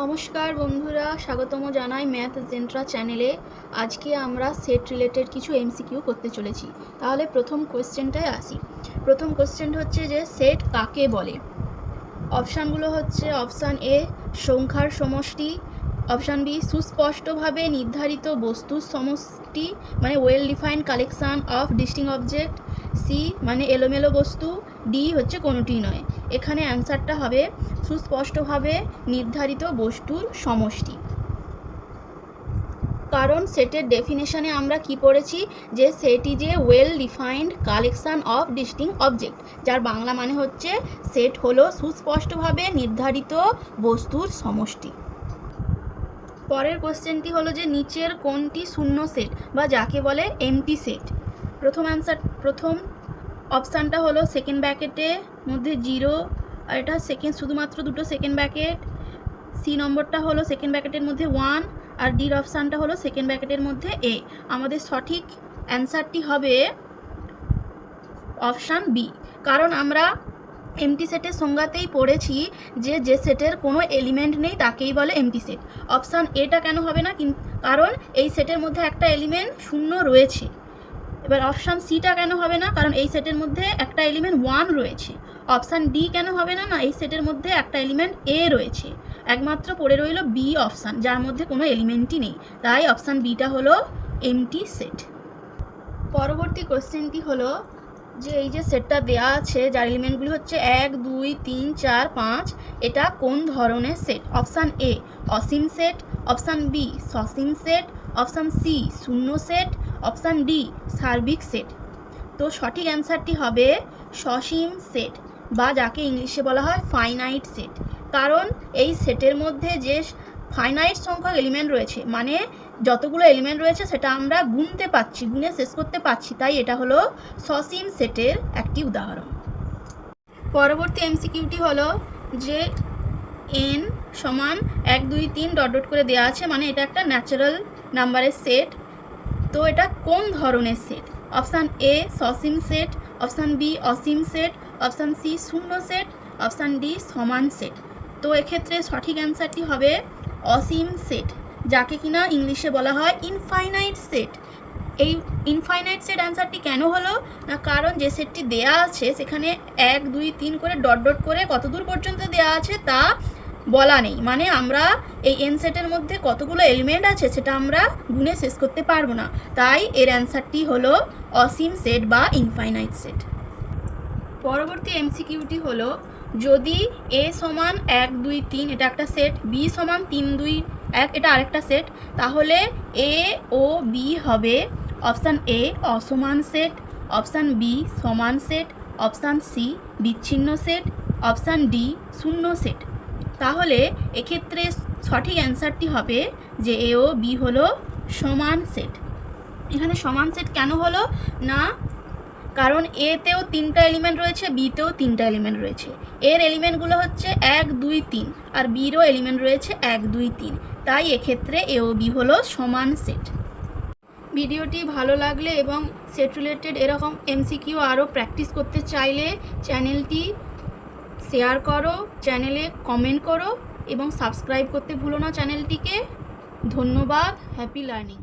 নমস্কার বন্ধুরা, স্বাগতম জানাই ম্যাথ জেন্ট্রা চ্যানেলে। আজকে আমরা সেট রিলেটেড কিছু এমসিকিউ করতে চলেছি। তাহলে প্রথম কোয়েশ্চেনটায় আসি। প্রথম কোয়েশ্চেনটা হচ্ছে যে সেট কাকে বলে। অপশানগুলো হচ্ছে অপশান এ সংখ্যার সমষ্টি, অপশান বি সুস্পষ্টভাবে নির্ধারিত বস্তুর সমষ্টি মানে well defined collection of distinct object, C মানে এলোমেলো বস্তু, ডি হচ্ছে কোনোটি নয়। এখানে অ্যান্সারটা হবে সুস্পষ্টভাবে নির্ধারিত বস্তুর সমষ্টি। কারণ সেটের ডেফিনেশনে আমরা কি পড়েছি যে set is a well defined collection of distinct object, যার বাংলা মানে হচ্ছে সেট হলো সুস্পষ্টভাবে নির্ধারিত বস্তুর সমষ্টি। পরের কোশ্চেনটি হলো যে নিচের কোনটি শূন্য সেট বা যাকে বলে এমটি সেট। প্রথম অপশানটা হলো সেকেন্ড ব্র্যাকেটের মধ্যে 0 আর এটা সেকেন্ড শুধুমাত্র দুটো সেকেন্ড ব্র্যাকেট। সি নম্বরটা হলো সেকেন্ড ব্র্যাকেটের মধ্যে 1 আর ডির অপশানটা হলো সেকেন্ড ব্র্যাকেটের মধ্যে এ। আমাদের সঠিক অ্যান্সারটি হবে অপশান বি। কারণ আমরা এমটি সেটের সংজ্ঞাতেই পড়েছি যে যে সেটের কোনো এলিমেন্ট নেই তাকেই বলে এমটি সেট। অপশান এটা কেন হবে না, কারণ এই সেটের মধ্যে একটা এলিমেন্ট শূন্য রয়েছে। এবার অপশান সিটা কেন হবে না, কারণ এই সেটের মধ্যে একটা এলিমেন্ট 1 রয়েছে। অপশান ডি কেন হবে না, এই সেটের মধ্যে একটা এলিমেন্ট এ রয়েছে। একমাত্র পড়ে রইল বি অপশান, যার মধ্যে কোনো এলিমেন্টই নেই। তাই অপশান বিটা হলো এমটি সেট। পরবর্তী কোশ্চেনটি হলো যে এই যে সেটটা দেয়া আছে যার এলিমেন্টগুলি হচ্ছে 1 2 3 4 5, এটা কোন ধরনের সেট। অপশান এ অসীম সেট, অপশান বি সসীম সেট, অপশান সি শূন্য সেট, অপশান ডি সার্বিক সেট। তো সঠিক অ্যান্সারটি হবে সসীম সেট বা যাকে ইংলিশে বলা হয় ফাইনাইট সেট। কারণ এই সেটের মধ্যে যে ফাইনাইট সংখ্যক এলিমেন্ট রয়েছে, মানে যতগুলো এলিমেন্ট রয়েছে সেটা আমরা গুনতে পারছি, গুনে শেষ করতে পারছি, তাই এটা হলো সসীম সেটের একটি উদাহরণ। পরবর্তী এমসিকিউটি হলো যে n সমান 1 2 3 ডট ডট করে দেওয়া আছে, মানে এটা একটা ন্যাচারাল নাম্বারের সেট। তো এটা কোন ধরনের সেট। অপশান এ সসীম সেট, অপশান বি অসীম সেট, অপশান সি শূন্য সেট, অপশান ডি সমান সেট। তো এক্ষেত্রে সঠিক অ্যান্সারটি হবে অসীম সেট, যাকে কিনা ইংলিশে বলা হয় ইনফাইনাইট সেট। এই ইনফাইনাইট সেট অ্যান্সারটি কেন হলো না, কারণ যে সেটটি দেয়া আছে সেখানে 1 2 3 করে ডট ডট করে কতদূর পর্যন্ত দেয়া আছে তা বলা নেই, মানে আমরা এই এন সেটের মধ্যে কতগুলো এলিমেন্ট আছে সেটা আমরা গুনে শেষ করতে পারবো না। তাই এর অ্যান্সারটি হলো অসীম সেট বা ইনফাইনাইট সেট। পরবর্তী এমসিকিউটি হলো যদি এ সমান 1 2 3 এটা একটা সেট, বি সমান 3 2 1 এটা আরেকটা সেট, তাহলে এ ও বি হবে অপশান এ অসমান সেট, অপশান বি সমান সেট, অপশান সি বিচ্ছিন্ন সেট, অপশান ডি শূন্য সেট। তাহলে এক্ষেত্রে সঠিক অ্যান্সারটি হবে যে এ ও বি হলো সমান সেট। এখানে সমান সেট কেন হলো না, কারণ এতেও 3টা এলিমেন্ট রয়েছে, বিতেও 3টা এলিমেন্ট রয়েছে। এর এলিমেন্টগুলো হচ্ছে 1 2 3 আর বিরও এলিমেন্ট রয়েছে 1 2 3, তাই এক্ষেত্রে এ ও বি হলো সমান সেট। ভিডিওটি ভালো লাগলে এবং সেট রিলেটেড এরকম এমসিকিউ আরও প্র্যাকটিস করতে চাইলে চ্যানেলটি শেয়ার করো, চ্যানেলে কমেন্ট করো এবং সাবস্ক্রাইব করতে ভুলো না চ্যানেলটিকে। ধন্যবাদ। Happy learning.